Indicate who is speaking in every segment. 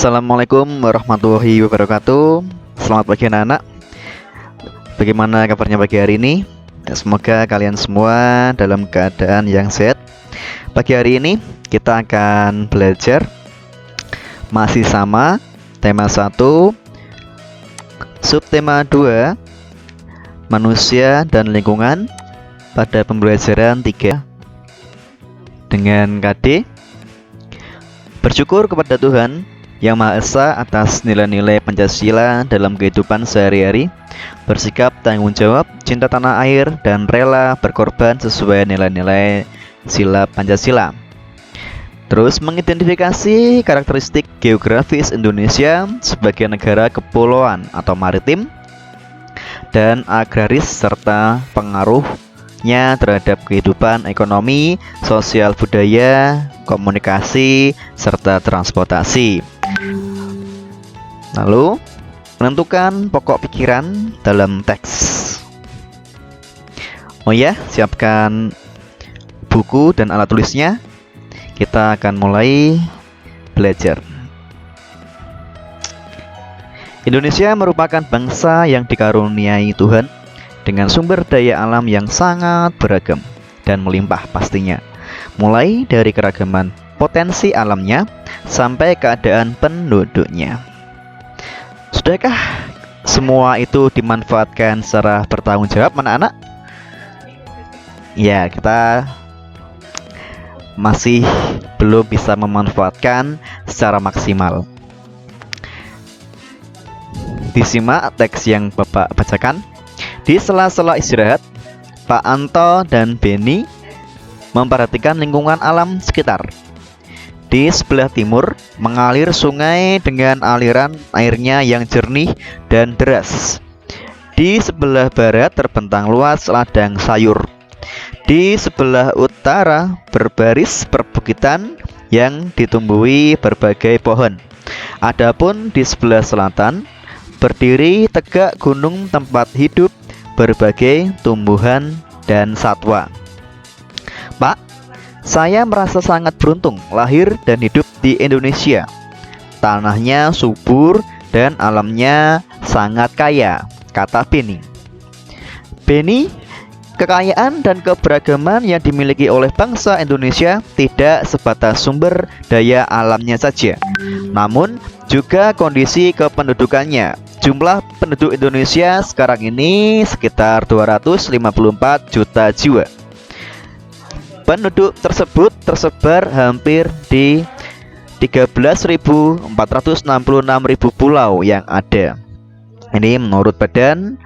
Speaker 1: Assalamualaikum warahmatullahi wabarakatuh. Selamat pagi anak-anak. Bagaimana kabarnya pagi hari ini? Semoga kalian semua dalam keadaan yang sehat. Pagi hari ini kita akan belajar masih sama tema 1, subtema 2, manusia dan lingkungan, pada pembelajaran 3 dengan KD. Bersyukur kepada Tuhan Yang Maha Esa atas nilai-nilai Pancasila dalam kehidupan sehari-hari, bersikap tanggung jawab, cinta tanah air, dan rela berkorban sesuai nilai-nilai sila Pancasila. Terus mengidentifikasi karakteristik geografis Indonesia sebagai negara kepulauan atau maritim dan agraris serta pengaruhnya terhadap kehidupan ekonomi, sosial, budaya, komunikasi, serta transportasi. Lalu, menentukan pokok pikiran dalam teks. Oh ya, siapkan buku dan alat tulisnya. Kita akan mulai belajar. Indonesia merupakan bangsa yang dikaruniai Tuhan dengan sumber daya alam yang sangat beragam dan melimpah pastinya. Mulai dari keragaman potensi alamnya sampai keadaan penduduknya. Sudahkah semua itu dimanfaatkan secara bertanggung jawab, anak-anak? Ya, kita masih belum bisa memanfaatkan secara maksimal. Disimak teks yang Bapak bacakan. Di sela-sela istirahat, Pak Anto dan Beni memperhatikan lingkungan alam sekitar. Di sebelah timur mengalir sungai dengan aliran airnya yang jernih dan deras. Di sebelah barat terbentang luas ladang sayur. Di sebelah utara berbaris perbukitan yang ditumbuhi berbagai pohon. Adapun di sebelah selatan berdiri tegak gunung tempat hidup berbagai tumbuhan dan satwa. Pak, saya merasa sangat beruntung lahir dan hidup di Indonesia. Tanahnya subur dan alamnya sangat kaya, kata Beni. Beni, kekayaan dan keberagaman yang dimiliki oleh bangsa Indonesia tidak sebatas sumber daya alamnya saja, namun juga kondisi kependudukannya. Jumlah penduduk Indonesia sekarang ini sekitar 254 juta jiwa. Penduduk tersebut tersebar hampir di 13.466.000 pulau yang ada. Ini menurut Badan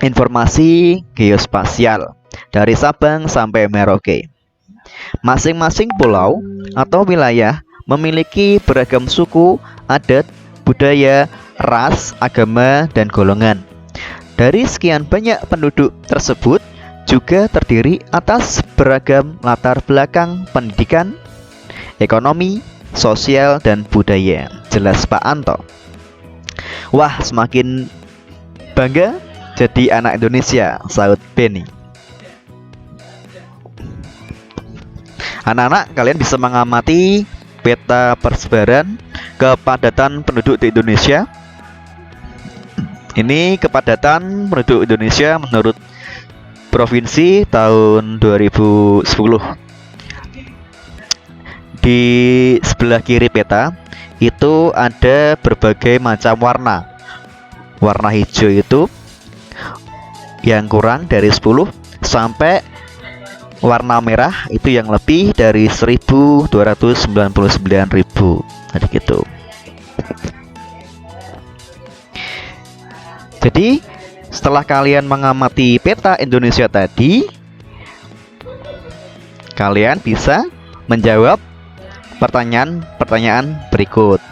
Speaker 1: Informasi Geospasial dari Sabang sampai Merauke. Masing-masing pulau atau wilayah memiliki beragam suku, adat, budaya, ras, agama, dan golongan. Dari sekian banyak penduduk tersebut juga terdiri atas beragam latar belakang pendidikan, ekonomi, sosial, dan budaya. Jelas Pak Anto. Wah, semakin bangga jadi anak Indonesia, sahut Beni. Anak-anak, kalian bisa mengamati peta persebaran kepadatan penduduk di Indonesia. Ini kepadatan penduduk Indonesia menurut provinsi tahun 2010. Di sebelah kiri peta itu ada berbagai macam warna. Warna hijau itu yang kurang dari 10 sampai warna merah itu yang lebih dari 1.299.000. Jadi gitu. Jadi setelah kalian mengamati peta Indonesia tadi, kalian bisa menjawab pertanyaan-pertanyaan berikut.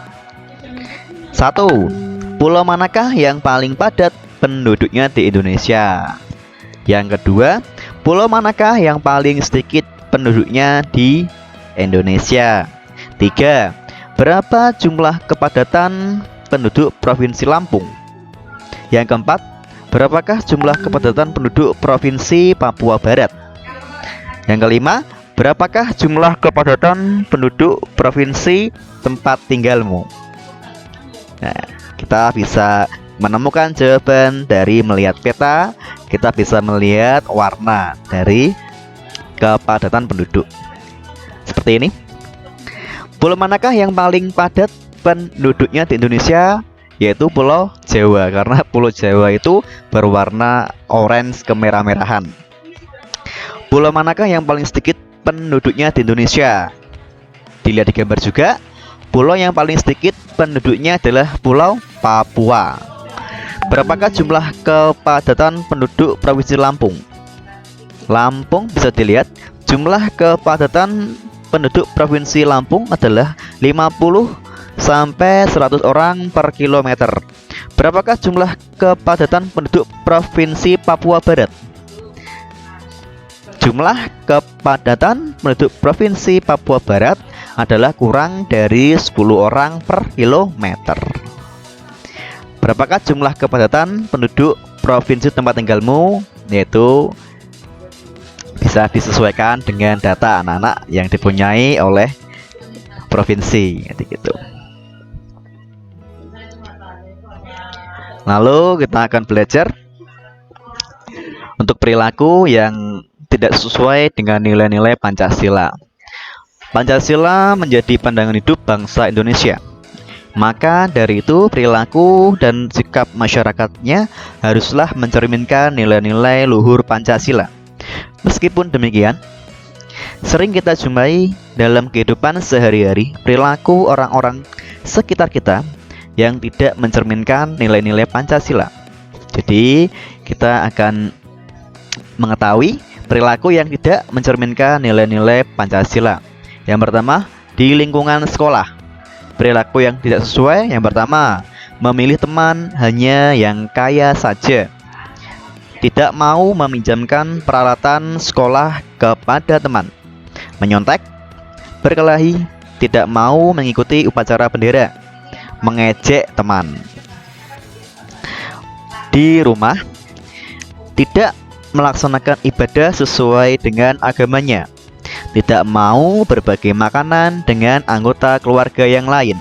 Speaker 1: 1. Pulau manakah yang paling padat penduduknya di Indonesia? Yang kedua, pulau manakah yang paling sedikit penduduknya di Indonesia? 3. Berapa jumlah kepadatan penduduk Provinsi Lampung? Yang keempat, berapakah jumlah kepadatan penduduk Provinsi Papua Barat? Yang kelima, Berapakah jumlah kepadatan penduduk provinsi tempat tinggalmu? Nah, kita bisa menemukan jawaban dari melihat peta. Kita bisa melihat warna dari kepadatan penduduk. Seperti ini. Pulau manakah yang paling padat penduduknya di Indonesia? Yaitu Pulau Jawa, karena Pulau Jawa itu berwarna orange kemerah-merahan. Pulau manakah yang paling sedikit penduduknya di Indonesia? Dilihat di gambar juga, pulau yang paling sedikit penduduknya adalah Pulau Papua. Berapakah jumlah kepadatan penduduk Provinsi Lampung? Lampung bisa dilihat, jumlah kepadatan penduduk Provinsi Lampung adalah 50 sampai 100 orang per kilometer. Berapakah jumlah kepadatan penduduk Provinsi Papua Barat? Jumlah kepadatan penduduk Provinsi Papua Barat adalah kurang dari 10 orang per kilometer. Berapakah jumlah kepadatan penduduk provinsi tempat tinggalmu? Yaitu bisa disesuaikan dengan data anak-anak yang dipunyai oleh provinsi, gitu. Lalu kita akan belajar untuk perilaku yang tidak sesuai dengan nilai-nilai Pancasila. Pancasila menjadi pandangan hidup bangsa Indonesia. Maka dari itu perilaku dan sikap masyarakatnya haruslah mencerminkan nilai-nilai luhur Pancasila. Meskipun demikian, sering kita jumpai dalam kehidupan sehari-hari perilaku orang-orang sekitar kita yang tidak mencerminkan nilai-nilai Pancasila. Jadi kita akan mengetahui perilaku yang tidak mencerminkan nilai-nilai Pancasila. Yang pertama, di lingkungan sekolah. Perilaku yang tidak sesuai, yang pertama, memilih teman hanya yang kaya saja. Tidak mau meminjamkan peralatan sekolah kepada teman. Menyontek, berkelahi, tidak mau mengikuti upacara bendera, mengejek teman. Di rumah, tidak melaksanakan ibadah sesuai dengan agamanya. Tidak mau berbagi makanan dengan anggota keluarga yang lain.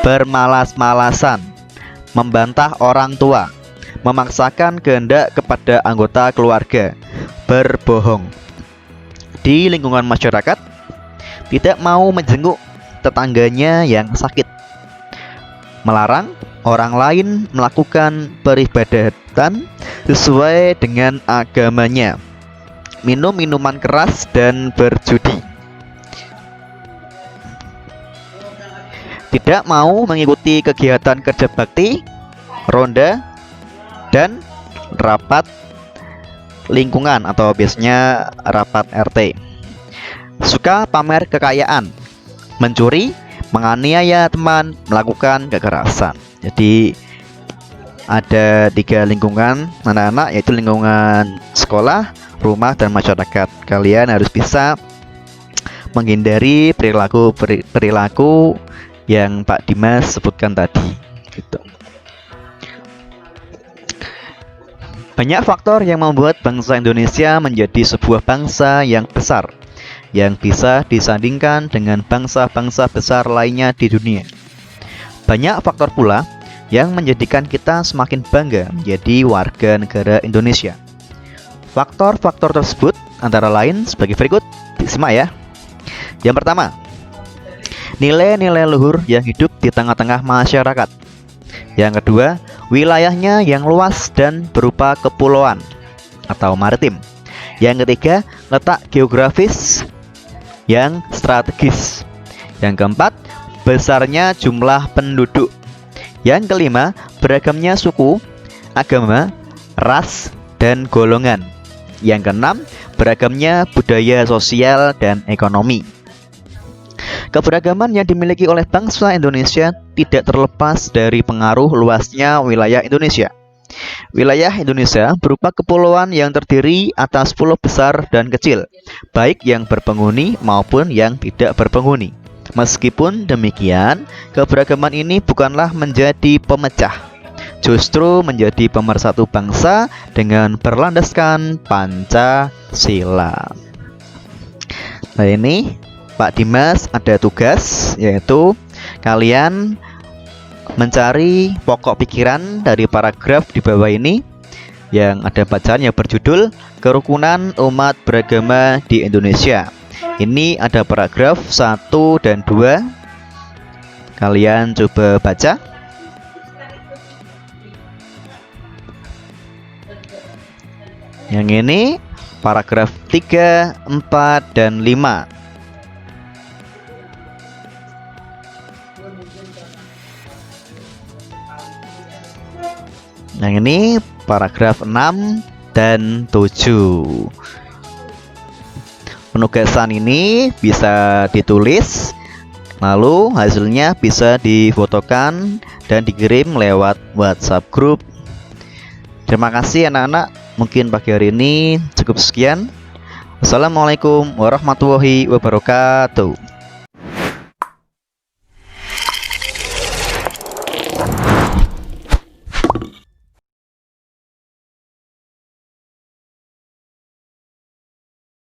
Speaker 1: Bermalas-malasan, membantah orang tua, memaksakan kehendak kepada anggota keluarga, berbohong. Di lingkungan masyarakat, tidak mau menjenguk tetangganya yang sakit. Melarang orang lain melakukan peribadatan sesuai dengan agamanya. Minum minuman keras dan berjudi. Tidak mau mengikuti kegiatan kerja bakti, ronda, dan rapat lingkungan atau biasanya rapat RT. Suka pamer kekayaan, mencuri, menganiaya teman, melakukan kekerasan. Jadi ada 3 lingkungan anak-anak, yaitu lingkungan sekolah, rumah, dan masyarakat. Kalian harus bisa menghindari perilaku yang Pak Dimas sebutkan tadi, gitu. Banyak faktor yang membuat bangsa Indonesia menjadi sebuah bangsa yang besar, yang bisa disandingkan dengan bangsa-bangsa besar lainnya di dunia. Banyak faktor pula yang menjadikan kita semakin bangga menjadi warga negara Indonesia. Faktor-faktor tersebut antara lain sebagai berikut, disimak ya. Yang pertama, nilai-nilai luhur yang hidup di tengah-tengah masyarakat. Yang kedua, wilayahnya yang luas dan berupa kepulauan atau maritim. Yang ketiga, letak geografis yang strategis. Yang keempat, besarnya jumlah penduduk. Yang kelima, beragamnya suku, agama, ras, dan golongan. Yang keenam, beragamnya budaya sosial dan ekonomi. Keberagaman yang dimiliki oleh bangsa Indonesia tidak terlepas dari pengaruh luasnya wilayah Indonesia. Wilayah Indonesia berupa kepulauan yang terdiri atas pulau besar dan kecil, baik yang berpenghuni maupun yang tidak berpenghuni. Meskipun demikian, keberagaman ini bukanlah menjadi pemecah, justru menjadi pemersatu bangsa dengan berlandaskan Pancasila. Nah, ini Pak Dimas ada tugas, yaitu kalian mencari pokok pikiran dari paragraf di bawah ini yang ada bacaan yang berjudul Kerukunan Umat Beragama di Indonesia. Ini ada paragraf 1 dan 2. Kalian coba baca. Yang ini paragraf 3, 4, dan 5. Yang ini paragraf 6 dan 7. Penugasan ini bisa ditulis, lalu hasilnya bisa difotokan dan dikirim lewat WhatsApp grup. Terima kasih anak-anak, mungkin pagi hari ini cukup sekian. Wassalamualaikum warahmatullahi wabarakatuh.